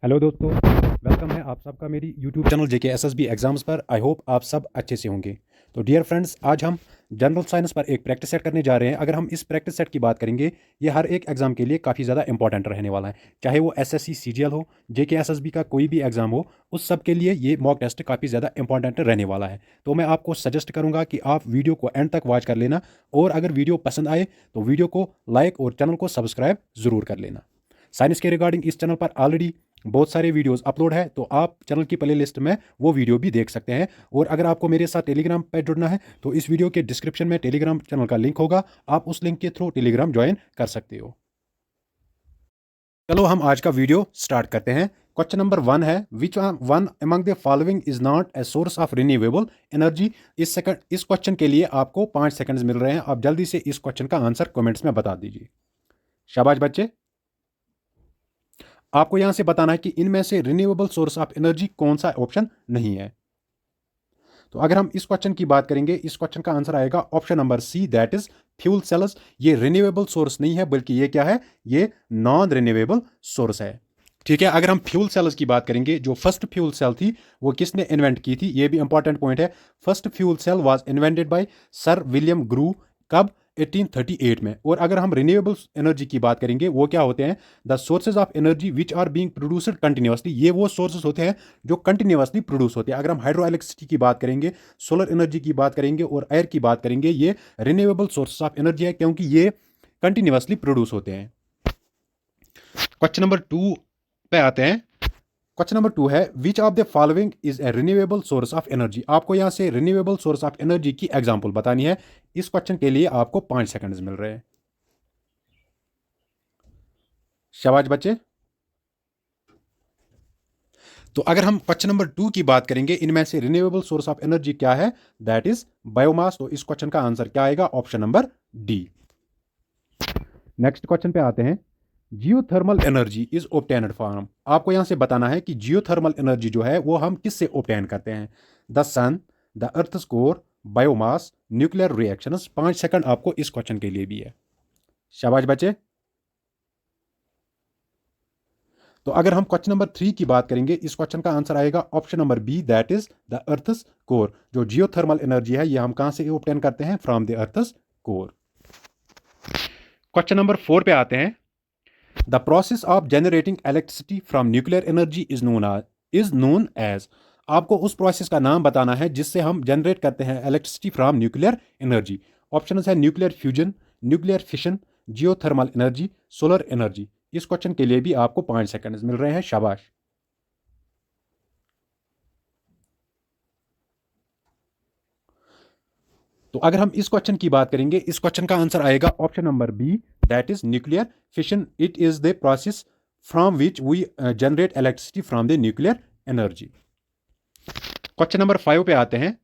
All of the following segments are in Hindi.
हेलो दोस्तों, वेलकम है आप सबका मेरी YouTube channel JK SSB exams पर। आई होप आप सब अच्छे से होंगे। तो डियर फ्रेंड्स, आज हम जनरल साइंस पर एक प्रैक्टिस सेट करने जा रहे हैं। अगर हम इस प्रैक्टिस सेट की बात करेंगे, ये हर एक एग्जाम के लिए काफ़ी ज़्यादा इंपॉर्टेंट रहने वाला है। चाहे वो एसएससी सीजीएल हो, जेके एसएसबी का कोई भी एग्जाम हो, उस सब के लिए ये मॉक टेस्ट काफ़ी ज़्यादा इंपॉर्टेंट रहने वाला है। तो मैं आपको सजेस्ट करूंगा कि आप वीडियो को एंड तक वॉच कर लेना, और अगर वीडियो पसंद आए तो वीडियो को लाइक और चैनल को सब्सक्राइब ज़रूर कर लेना। साइंस के रिगार्डिंग इस चैनल पर ऑलरेडी बहुत सारे वीडियोस अपलोड है, तो आप चैनल की प्ले लिस्ट में वो वीडियो भी देख सकते हैं। और अगर आपको मेरे साथ टेलीग्राम पर जुड़ना है तो इस वीडियो के डिस्क्रिप्शन में टेलीग्राम चैनल का लिंक होगा, आप उस लिंक के थ्रू टेलीग्राम ज्वाइन कर सकते हो। चलो हम आज का वीडियो स्टार्ट करते हैं। क्वेश्चन नंबर 1 है, विच one among the following is not a source of renewable energy. इस क्वेश्चन के लिए आपको 5 सेकंड्स मिल रहे हैं। आप जल्दी से इस क्वेश्चन का आंसर कमेंट्स में बता दीजिए। शाबाश बच्चे। आपको यहां से बताना है कि इनमें से रिन्यूएबल सोर्स ऑफ एनर्जी कौन सा ऑप्शन नहीं है। तो अगर हम इस क्वेश्चन की बात करेंगे, इस क्वेश्चन का आंसर आएगा option number C, that is fuel cells. ये रिन्यूएबल सोर्स नहीं है, बल्कि ये क्या है, ये नॉन रिन्यूएबल सोर्स है। ठीक है। अगर हम फ्यूल सेल्स की बात करेंगे, जो फर्स्ट फ्यूल सेल थी वो किसने इन्वेंट की थी, ये भी इंपॉर्टेंट पॉइंट है। First fuel cell was invented by sir William Grove. कब? 1838 में। और अगर हम रिन्यूएबल एनर्जी की बात करेंगे, वो क्या होते हैं, the sources of energy which are being produced continuously. ये वो सोर्सेज होते हैं जो कंटिन्यूअसली प्रोड्यूस होते हैं। अगर हम हाइड्रो इलेक्ट्रिसिटी की बात करेंगे, सोलर एनर्जी की बात करेंगे और एयर की बात करेंगे, ये रिन्यूएबल सोर्सेज ऑफ एनर्जी है, क्योंकि ये कंटिन्यूअसली प्रोड्यूस होते हैं। क्वेश्चन नंबर 2 पे आते हैं। क्वेश्चन नंबर 2 है, विच of the following is A renewable source of energy. आपको यहां से रिन्यूएबल सोर्स ऑफ एनर्जी की एग्जांपल बतानी है। इस क्वेश्चन के लिए आपको 5 सेकंड्स मिल रहे हैं। शाबाश बच्चे। तो अगर हम क्वेश्चन नंबर 2 की बात करेंगे, इनमें से रिन्यूएबल सोर्स ऑफ एनर्जी क्या है, दैट इज बायोमास। तो इस क्वेश्चन का आंसर क्या आएगा, option number D. Next question पे आते हैं। Geothermal energy is obtained from. आपको यहां से बताना है कि जियोथर्मल एनर्जी जो है वो हम किससे ऑब्टेन करते हैं, the sun, the earth core, biomass, nuclear reactions. 5 second आपको इस क्वेश्चन के लिए भी है। शाबाश बच्चे। तो अगर हम क्वेश्चन नंबर 3 की बात करेंगे, इस क्वेश्चन का आंसर आएगा option number B, that is the earth's core. जो जियोथर्मल एनर्जी है ये हम कहां से ऑब्टेन करते हैं, from the earth's core. Question number 4 पे आते हैं। The process of generating electricity from nuclear energy is known as. आपको उस प्रोसेस का नाम बताना है जिससे हम जनरेट करते हैं electricity from nuclear energy. Option है nuclear fusion, nuclear fission, geothermal energy, solar energy. इस क्वेश्चन के लिए भी आपको 5 सेकंड मिल रहे हैं। शाबाश। तो अगर हम इस क्वेश्चन की बात करेंगे, इस क्वेश्चन का आंसर आएगा option number B, that is nuclear fission. It is the process from which we generate electricity from the nuclear energy. Question number 5 पे आते हैं।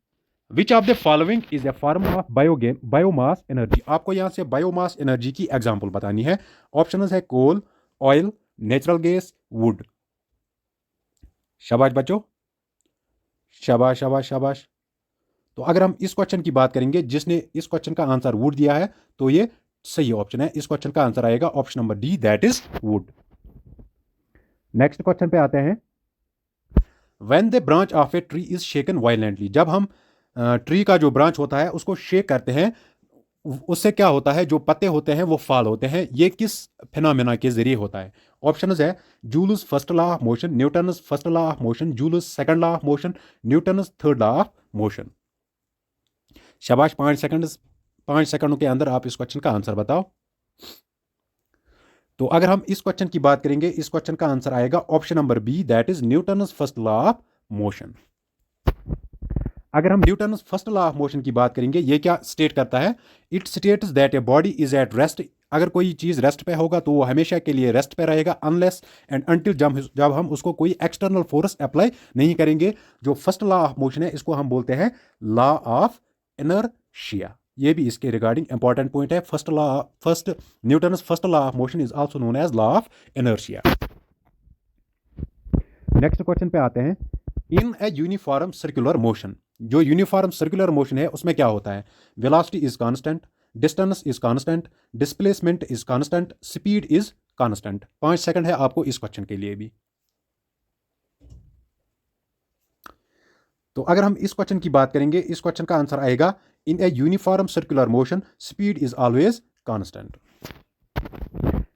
Which of the following is a form of biomass energy. आपको यहां से बायोमास एनर्जी की एग्जांपल बतानी है। ऑप्शन है कोल, ऑयल, नेचुरल गैस, वुड। शाबाश बच्चों। शाबाश शाबाश शाबाश। तो अगर हम इस क्वेश्चन की बात करेंगे, जिसने इस क्वेश्चन का आंसर वुड दिया है, तो ये सही ऑप्शन है। इस क्वेश्चन का आंसर आएगा option number D, that is would. Next question पे आते हैं। When the branch of a tree is shaken violently. जब हम ट्री का जो ब्रांच होता है उसको शेक करते हैं, उससे क्या होता है, जो पत्ते होते हैं वो फॉल होते हैं। ये किस फिनोमेना के जरिए होता है। ऑप्शन है Joule's first law of motion, Newton's first law of motion, Joule's second law of motion, Newton's third law of motion. शाबाश। 5 सेकंड, 5 सेकंडों के अंदर आप इस क्वेश्चन का आंसर बताओ। तो अगर हम इस क्वेश्चन की बात करेंगे, इस क्वेश्चन का आंसर आएगा option number B, that is Newton's first law of motion. अगर हम Newton first law of motion की बात करेंगे, ये क्या स्टेट करता है, it states that a body is at rest. अगर कोई चीज रेस्ट पे होगा तो वो हमेशा के लिए रेस्ट पे रहेगा, अनलेस एंड अनटिल जब हम उसको कोई एक्सटर्नल फोर्स अप्लाई नहीं करेंगे। जो फर्स्ट लॉ ऑफ मोशन है इसको हम बोलते हैं लॉ ऑफ इनर्शिया। ये भी इसके रिगार्डिंग इंपॉर्टेंट पॉइंट है। First Newton first law of motion is also known as law of inertia. Next question पे आते हैं। In a uniform circular motion. जो यूनिफॉर्म सर्कुलर मोशन है उसमें क्या होता है, velocity is constant, distance is constant, displacement is constant, speed is constant. 5 second है आपको इस क्वेश्चन के लिए भी। तो अगर हम इस क्वेश्चन की बात करेंगे, इस क्वेश्चन का आंसर आएगा in a uniform circular motion speed is always constant.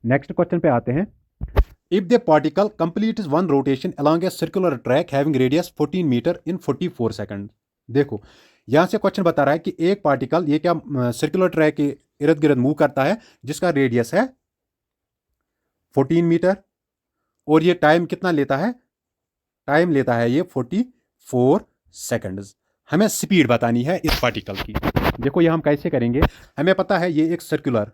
Next question पे आते हैं। If the particle complete one rotation along a circular track having radius 14 metre in 44 second. देखो यहां से क्वेश्चन बता रहा है कि एक पार्टिकल ये क्या सर्कुलर ट्रैक के इर्द गिर्द मूव करता है जिसका रेडियस है 14 मीटर और ये टाइम कितना लेता है, टाइम लेता है ये 44 सेकंड्स। हमें स्पीड बतानी है इस पार्टिकल की। देखो ये हम कैसे करेंगे, हमें पता है ये एक सर्कुलर,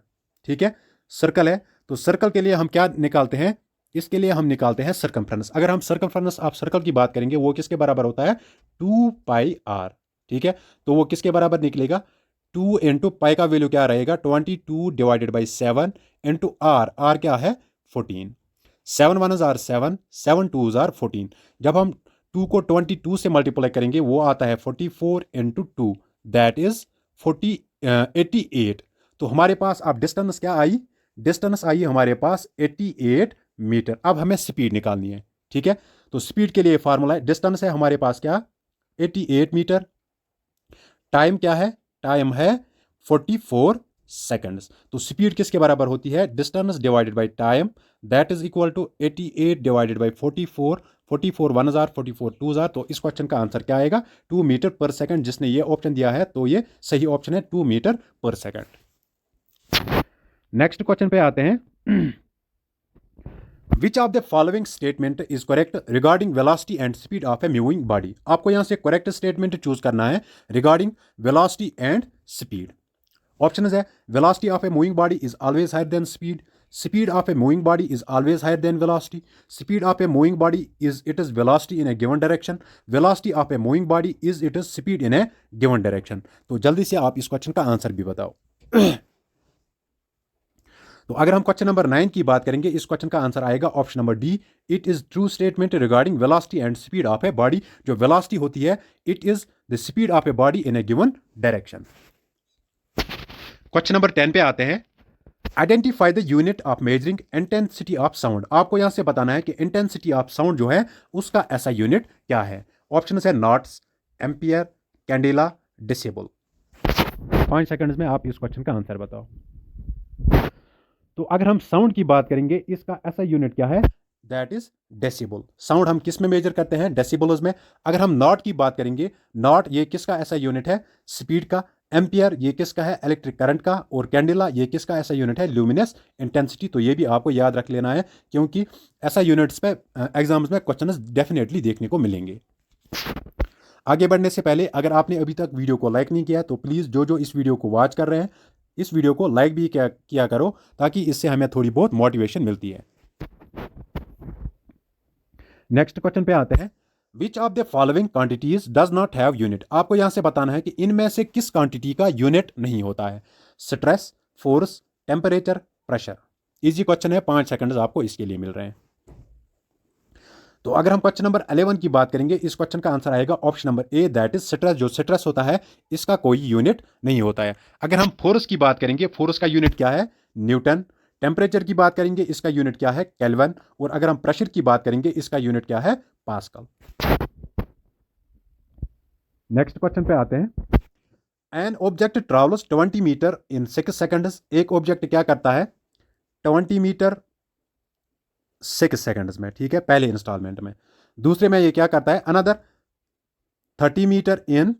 ठीक है, सर्कल है, तो सर्कल के लिए हम क्या निकालते हैं, इसके लिए हम निकालते हैं सर्कमफ्रेंस। अगर हम सर्कमफ्रेंस ऑफ सर्कल की बात करेंगे वो किसके बराबर होता है, 2πr, ठीक है, तो वो किसके बराबर निकलेगा, 2 इंटू पाई का वैल्यू क्या रहेगा 22 डिवाइडेड बाई 7 इंटू आर क्या है 14, 7 1 आर 7, 7 2 आर 14। जब हम 2 को 22 से मल्टीप्लाई करेंगे वो आता है 44 इंटू 2 दैट इज 88। तो हमारे पास अब डिस्टेंस क्या आई, डिस्टेंस आई हमारे पास 88 मीटर। अब हमें स्पीड निकालनी है, ठीक है, तो स्पीड के लिए फार्मूला है, डिस्टेंस है हमारे पास क्या 88 मीटर, टाइम क्या है, टाइम है 44 सेकंड्स। तो स्पीड किसके बराबर होती है, distance divided by time, that is equal to 88 divided by 44, 44 1 जार 44 2 जार। तो इस क्वेश्चन का आंसर क्या आएगा 2 मीटर पर सेकंड। जिसने ये ऑप्शन दिया है तो ये सही ऑप्शन है 2 मीटर पर सेकंड। नेक्स्ट क्वेश्चन पे आते हैं। Which of the following statement is correct regarding velocity and speed of a moving body. आपको यहां से करेक्ट स्टेटमेंट चूज करना है regarding velocity and speed. Option है velocity of a moving body is always higher than speed, speed of a moving body is always higher than velocity, speed of a moving body is it is velocity in a given direction, velocity of a moving body is it is speed in a given direction. तो जल्दी से आप इस क्वेश्चन का आंसर भी बताओ। तो अगर हम क्वेश्चन नंबर 9 की बात करेंगे, इस क्वेश्चन का आंसर आएगा option number D, it is true statement regarding velocity and speed of a body. जो वेलोसिटी होती है it is the speed of a body in a given direction. Question number 10 पे आते हैं। Identify the unit of measuring intensity of sound. आपको यहां से बताना है कि इंटेंसिटी ऑफ साउंड जो है उसका ऐसा यूनिट क्या है। ऑप्शन है knots, ampere, candela, decibel. 5 seconds में आप इस क्वेश्चन का आंसर बताओ। तो अगर हम साउंड की बात करेंगे इसका ऐसा यूनिट क्या है, दैट इज डेसिबल। साउंड हम किस में मेजर करते हैं, डेसिबल्स में। अगर हम नॉट की बात करेंगे, नॉट ये किसका ऐसा यूनिट है, स्पीड का। एम्पियर ये किसका है, इलेक्ट्रिक करंट का। और कैंडेला ये किसका ऐसा यूनिट है, ल्यूमिनस इंटेंसिटी। तो ये भी आपको याद रख लेना है क्योंकि ऐसा यूनिट्स पे एग्जाम्स में क्वेश्चन डेफिनेटली देखने को मिलेंगे। आगे बढ़ने से पहले अगर आपने अभी तक वीडियो को लाइक नहीं किया तो प्लीज़ जो इस वीडियो को वॉच कर रहे हैं इस वीडियो को लाइक भी किया करो ताकि इससे हमें थोड़ी बहुत मोटिवेशन मिलती है। नेक्स्ट क्वेश्चन पे आते हैं। Which of the following quantities does not have unit. आपको यहां से बताना है कि इनमें से किस क्वांटिटी का यूनिट नहीं होता है। Stress, force, temperature, pressure. Easy question है, 5 सेकंड्स आपको इसके लिए मिल रहे हैं। तो अगर हम क्वेश्चन नंबर 11 की बात करेंगे, इस क्वेश्चन का आंसर आएगा option number A, that is stress. जो स्ट्रेस होता है इसका कोई यूनिट नहीं होता है। अगर हम फोर्स की बात करेंगे, फोर्स का यूनिट क्या है, न्यूटन। टेम्परेचर की बात करेंगे, इसका यूनिट क्या है, केल्विन। और अगर हम प्रेशर की बात करेंगे, इसका यूनिट क्या है, पास्कल। नेक्स्ट क्वेश्चन पे आते हैं। An object travels 20 metre in 6 seconds. एक ऑब्जेक्ट क्या करता है 20 मीटर 6 सेकंड्स में, ठीक है, पहले इंस्टॉलमेंट में। दूसरे में ये क्या करता है, अनदर 30 मीटर इन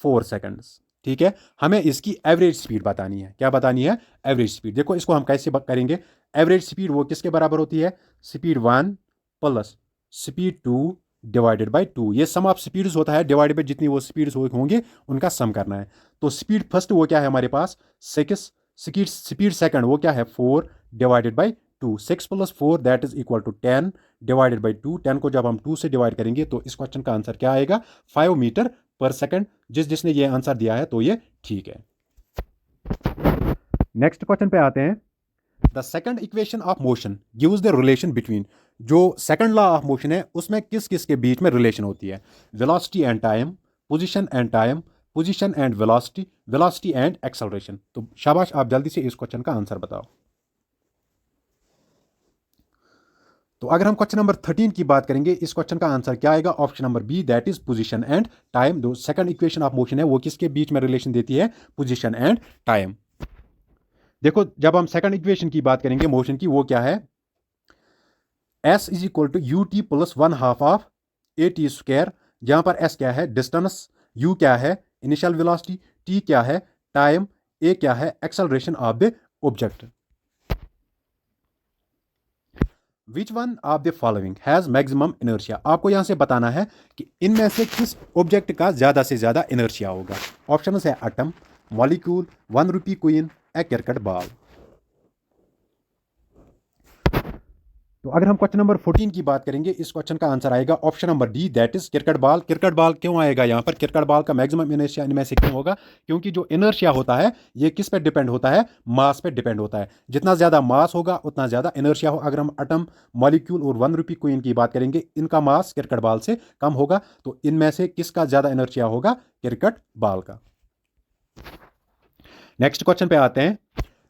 4 सेकंड्स, ठीक है। हमें इसकी एवरेज स्पीड बतानी है। क्या बतानी है, एवरेज स्पीड। देखो इसको हम कैसे करेंगे, एवरेज स्पीड वो किसके बराबर होती है, speed 1 plus speed 2 divided by 2। ये सम ऑफ स्पीड्स होता है, डिवाइडेड बाय जितनी वो स्पीड्स होंगे उनका सम करना है। तो स्पीड फर्स्ट वो क्या है हमारे पास 6, स्पीड सेकंड वो क्या है 4 divided by 2। 6 + 4 that is equal to 10 divided by 2। 10 को जब हम 2 से डिवाइड करेंगे तो इस क्वेश्चन का आंसर क्या आएगा 5 मीटर पर सेकंड। जिसने ये आंसर दिया है तो ये ठीक है। नेक्स्ट क्वेश्चन पे आते हैं। The second equation of motion gives the relation between. जो सेकंड लॉ ऑफ मोशन है उसमें किस किस के बीच में रिलेशन होती है, velocity and time, position and time, position and velocity, velocity and acceleration. तो शाबाश, आप जल्दी से इस क्वेश्चन का आंसर बताओ। तो अगर हम क्वेश्चन नंबर 13 की बात करेंगे, इस क्वेश्चन का आंसर क्या आएगा? Option number B, that is position and time. जो सेकंड इक्वेशन ऑफ मोशन है वो किसके बीच में रिलेशन देती है? Position and time. देखो, जब हम सेकंड इक्वेशन की बात करेंगे मोशन की, वो क्या है? S is equal to u t plus one half of a t square. जहां पर एस क्या है? डिस्टेंस, यू क्या है? इनिशियल वेलोसिटी, टी क्या है? टाइम, ए क्या है? Acceleration of the object. Which one of the following has maximum inertia? आपको यहां से बताना है कि इनमें से किस ऑब्जेक्ट का ज्यादा से ज्यादा इनर्शिया होगा। ऑप्शन है atom, molecule, one rupee coin, a cricket ball. तो अगर हम क्वेश्चन नंबर 14 की बात करेंगे, इस क्वेश्चन का आंसर आएगा option number D, that is cricket ball. Cricket ball क्यों आएगा यहाँ पर? क्रिकेट बॉल का मैक्सिमम इनर्शिया इनमें से क्यों होगा? क्योंकि जो इनर्शिया होता है ये किस पे डिपेंड होता है? मास पे डिपेंड होता है। जितना ज्यादा मास होगा उतना ज्यादा इनर्शिया हो। अगर हम एटम, मॉलिक्यूल और वन रुपी क्वीन की बात करेंगे, इनका मास क्रिकेट बॉल से कम होगा। तो इनमें से किसका ज्यादा इनर्शिया होगा? क्रिकेट बॉल का। नेक्स्ट क्वेश्चन पे आते हैं।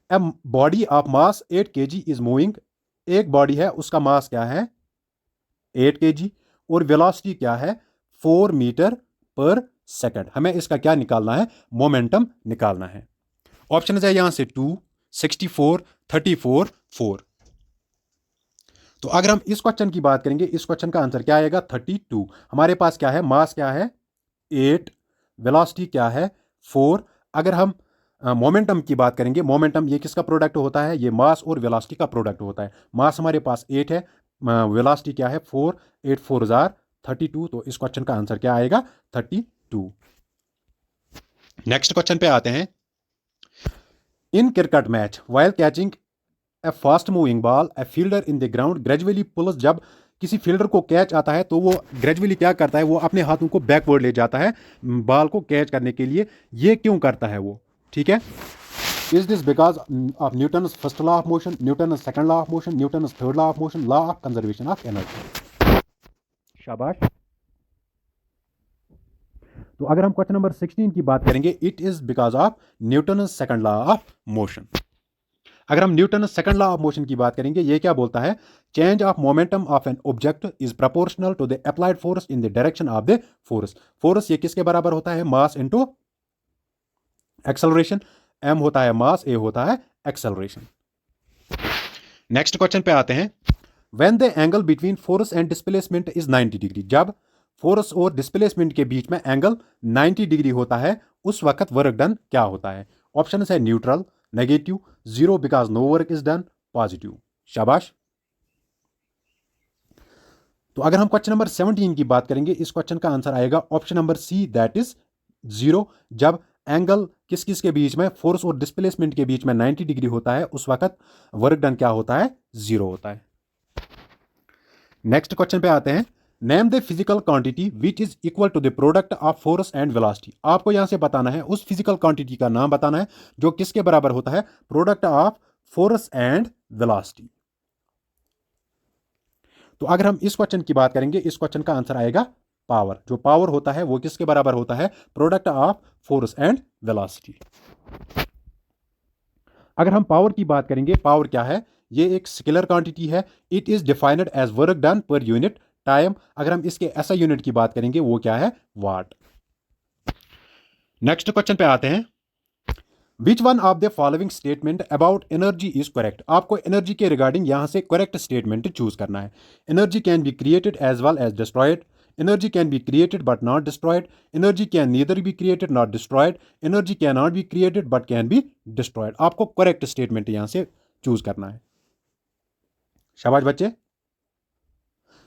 A body of mass 8 kg is moving. एक बॉडी है, उसका मास क्या है? 8 kg, और वेलोसिटी क्या है? 4 मीटर पर सेकंड। हमें इसका क्या निकालना है? मोमेंटम निकालना है। ऑप्शन है यहां से 2, 64, 34, 4। तो अगर हम इस क्वेश्चन की बात करेंगे, इस क्वेश्चन का आंसर क्या आएगा? 32। हमारे पास क्या है? मास क्या है? 8, वेलोसिटी क्या है? 4। अगर हम मोमेंटम की बात करेंगे, मोमेंटम ये किसका प्रोडक्ट होता है? ये मास और वेलोसिटी का प्रोडक्ट होता है। मास हमारे पास 8 है, वेलोसिटी क्या है? 4। 8 4 जार 32। तो इस क्वेश्चन का आंसर क्या आएगा? 32। नेक्स्ट क्वेश्चन पे आते हैं। In cricket match while catching a fast moving ball a fielder in the ground gradually pulls. जब किसी फील्डर को कैच आता है तो वो ग्रेजुअली क्या करता है? वो अपने हाथों को बैकवर्ड ले जाता है बॉल को कैच करने के लिए। ये क्यों करता है वो? ठीक है। Is this because of Newton first law of motion, Newton second law of motion, Newton third law of motion, law of conservation of energy? शाबाश। तो अगर हम क्वेश्चन नंबर 16 की बात करेंगे, it is because of Newton second law of motion. अगर हम Newton second law of motion की बात करेंगे, ये क्या बोलता है? Change of momentum of an object is proportional to the applied force in the direction of the force. Force ये किसके बराबर होता है? Mass into acceleration. एम होता है मास, ए होता है एक्सेलरेशन। नेक्स्ट क्वेश्चन पे आते हैं। When the angle between force and displacement is 90 degree. जब फोर्स और डिस्प्लेसमेंट के बीच में एंगल 90 डिग्री होता है, उस वक्त वर्क डन क्या होता है? ऑप्शन है neutral, negative, zero because no work is done, positive. शाबाश। तो अगर हम क्वेश्चन नंबर 17 की बात करेंगे, इस क्वेश्चन का आंसर आएगा option number C, that is zero. जब एंगल किस किस के बीच में, फोर्स और डिस्प्लेसमेंट के बीच में 90 डिग्री होता है, उस वक्त वर्क डन क्या होता है? जीरो होता है। नेक्स्ट क्वेश्चन पे आते हैं। Name the physical quantity which is equal to the product of force and velocity. आपको यहां से बताना है, उस फिजिकल क्वांटिटी का नाम बताना है जो किसके बराबर होता है? Product of force and velocity. तो अगर हम इस क्वेश्चन की बात करेंगे, इस क्वेश्चन का आंसर आएगा पावर। जो पावर होता है वो किसके बराबर होता है? Product of force and velocity. अगर हम पावर की बात करेंगे, पावर क्या है? ये एक स्केलर क्वांटिटी है। It is defined as work done per unit time. अगर हम इसके ऐसा यूनिट की बात करेंगे, वो क्या है? वाट। नेक्स्ट क्वेश्चन पे आते हैं। Which one of the following statement about energy is correct. आपको एनर्जी के रिगार्डिंग यहां से करेक्ट स्टेटमेंट चूज करना है। Energy can be created as well as destroyed, energy can be created but not destroyed, energy can neither be created not destroyed, energy can not be created but can be destroyed. आपको करेक्ट स्टेटमेंट यहां से चूज करना है। शाबाश बच्चे।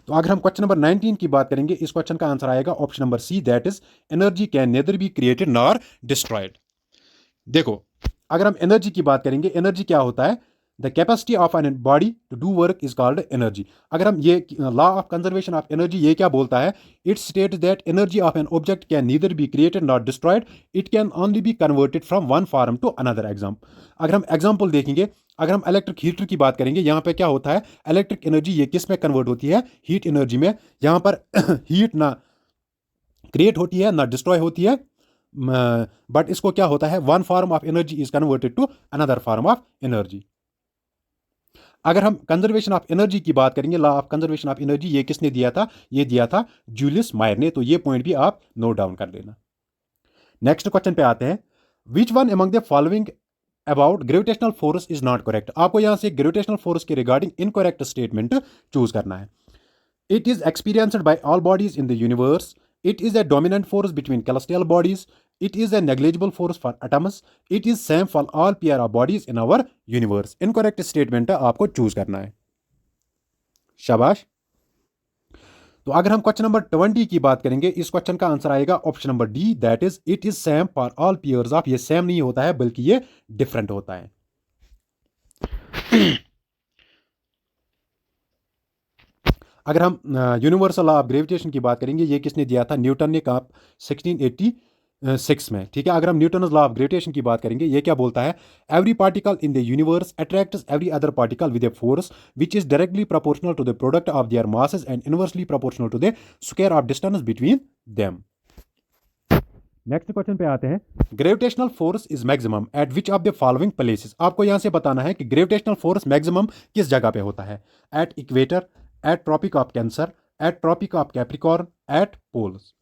तो अगर हम क्वेश्चन नंबर 19 की बात करेंगे, इस क्वेश्चन का आंसर आएगा option number C, that is energy can neither be created nor destroyed. देखो, अगर हम एनर्जी की बात करेंगे, एनर्जी क्या होता है? The capacity of an body to do work is called energy. अगर हम ये law of conservation of energy ये क्या बोलता है? It states that energy of an object can neither be created not destroyed, it can only be converted from one form to another. अगर हम एग्जाम्पल देखेंगे, अगर हम इलेक्ट्रिक हीटर की बात करेंगे, यहाँ पे क्या होता है? इलेक्ट्रिक एनर्जी ये किस में कन्वर्ट होती है? हीट एनर्जी में। यहाँ पर हीट ना क्रिएट होती है ना डिस्ट्रॉय होती है, बट इसको क्या होता है? One form of energy is converted to another form of energy. अगर हम कंजर्वेशन ऑफ एनर्जी की बात करेंगे, law of conservation of energy, ये किसने दिया था? ये दिया था जूलियस मायर ने। तो ये पॉइंट भी आप नोट डाउन कर लेना। नेक्स्ट क्वेश्चन पे आते हैं, which one among the following about gravitational force is not correct. आपको यहां से ग्रेविटेशनल फोर्स के रिगार्डिंग इनकरेक्ट स्टेटमेंट चूज करना है। It is experienced by all bodies in the universe, it is a dominant force between celestial bodies, it is a negligible force for atoms, it is same for all pair of bodies in our universe. Incorrect statement आपको चूज करना है। शाबाश। तो अगर हम क्वेश्चन नंबर 20 की बात करेंगे, इस क्वेश्चन का आंसर आएगा option number D, that is it is same for all pairs of. ये सेम नहीं होता है बल्कि ये डिफरेंट होता है। अगर हम यूनिवर्सल लॉ ऑफ ग्रेविटेशन की बात करेंगे, ये किसने दिया था? न्यूटन ने, कहा 1686 में। ठीक है। अगर हम न्यूटन लॉ ऑफ ग्रेविटेशन की बात करेंगे, ये क्या बोलता है? Every particle in the universe attracts every other particle with a force which is directly proportional to the product of their masses and inversely proportional to the square of distance between them. Next question पे आते हैं, gravitational force is maximum at which of the following places. आपको यहां से बताना है कि ग्रेविटेशनल फोर्स मैक्सिमम किस जगह पे होता है? At equator, at tropic of cancer, at tropic of capricorn, at poles.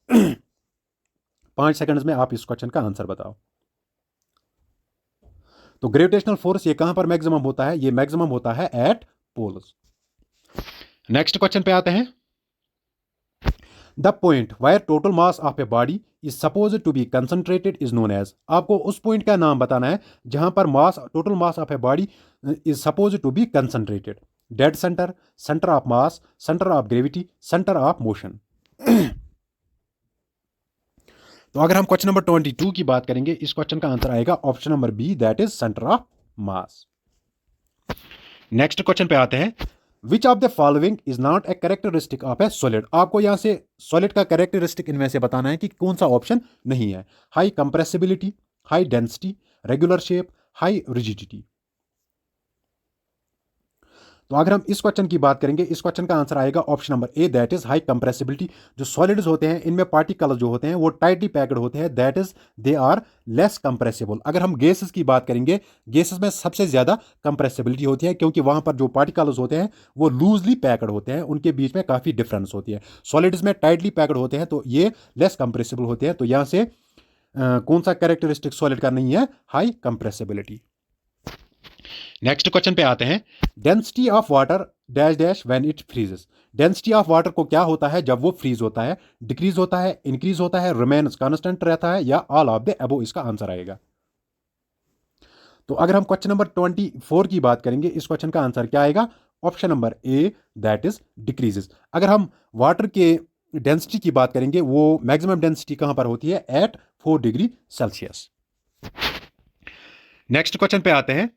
5 seconds में आप इस क्वेश्चन का आंसर बताओ। तो ग्रेविटेशनल फोर्स ये कहां पर मैक्सिमम होता है? ये मैक्सिमम होता है एट पोल्स। नेक्स्ट क्वेश्चन पे आते हैं, the point where total mass of a body is suppose to be concentrated is known as. आपको उस पॉइंट का नाम बताना है जहां पर mass, total mass of a body is suppose to be concentrated. Dead centre, centre of mass, centre of gravity, centre of motion. तो अगर हम क्वेश्चन नंबर 22 की बात करेंगे, इस क्वेश्चन का आंसर आएगा option number B, that is centre of mass. Next question पे आते हैं, which of the following is not a characteristic of a solid. आपको यहां से सॉलिड का कैरेक्टरिस्टिक इनमें से बताना है कि कौन सा ऑप्शन नहीं है। High compressibility, high density, regular shape, high rigidity. तो अगर हम इस क्वेश्चन की बात करेंगे, इस क्वेश्चन का आंसर आएगा option number A, that is high compressibility. जो सॉलिड्स होते हैं इनमें पार्टिकल्स जो होते हैं वो टाइटली पैक्ड होते हैं, that is they are less compressible. अगर हम गैसेस की बात करेंगे, गैसेस में सबसे ज्यादा कंप्रेसिबिलिटी होती है क्योंकि वहां पर जो पार्टिकल्स होते हैं वो लूजली पैक्ड होते हैं, उनके बीच में काफी डिफरेंस होती है। सॉलिड्स में टाइटली पैक्ड होते हैं तो ये लेस कंप्रेसिबल होते हैं। तो यहां से कौन सा कैरेक्टरिस्टिक सॉलिड का नहीं है? High compressibility. नेक्स्ट क्वेश्चन पे आते हैं, density of water dash dash when it freezes. Density of water को क्या होता है जब वो फ्रीज होता है? डिक्रीज होता है, इंक्रीज होता है, रिमेन्स कांस्टेंट रहता है, या ऑल ऑफ द अबव इसका आंसर आएगा। तो अगर हम क्वेश्चन नंबर 24 की बात करेंगे, इस क्वेश्चन का आंसर क्या आएगा? Option number A, that is decreases. अगर हम वाटर के डेंसिटी की बात करेंगे, वो मैक्सिमम डेंसिटी कहां पर होती है? At 4 degree Celsius. Next question पे आते हैं,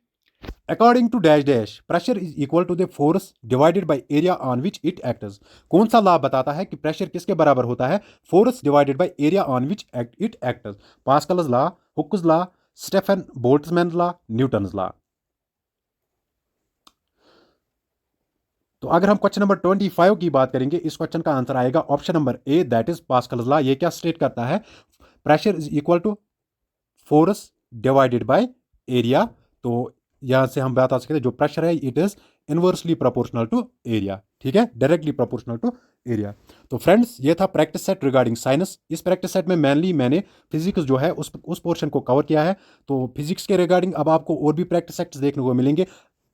according to dash dash pressure is equal to the force divided by area on which it acts. कौन सा लॉ बताता है कि प्रेशर किसके बराबर होता है? Force divided by area on which it acts. Pascal's law, Hooke's law, Stefan Boltzmann law, Newton's law. तो अगर हम क्वेश्चन नंबर 25 की बात करेंगे, इस क्वेश्चन का आंसर आएगा option number A, that is Pascal's law. ये क्या स्टेट करता है? Pressure is equal to force divided by area. तो यहां से हम बता सकते हैं जो प्रेशर है it is inversely proportional to area. ठीक है, डायरेक्टली प्रोपोर्शनल टू एरिया। तो फ्रेंड्स, ये था प्रैक्टिस सेट रिगार्डिंग साइंस। इस प्रैक्टिस सेट में मेनली मैंने फिजिक्स जो है उस पोर्शन को कवर किया है। तो फिजिक्स के रिगार्डिंग अब आपको और भी प्रैक्टिस सेट्स देखने को मिलेंगे।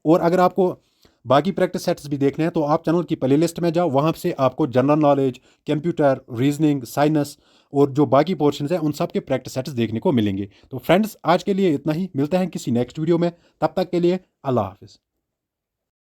और अगर आपको बाकी प्रैक्टिस सेट्स भी देखने हैं तो आप चैनल की प्लेलिस्ट में जाओ, वहाँ से आपको general knowledge, computer, reasoning, science और जो बाकी पोर्शंस हैं उन सब के प्रैक्टिस सेट्स देखने को मिलेंगे। तो फ्रेंड्स, आज के लिए इतना ही। मिलते हैं किसी नेक्स्ट वीडियो में, तब तक के लिए अल्लाह हाफिज़।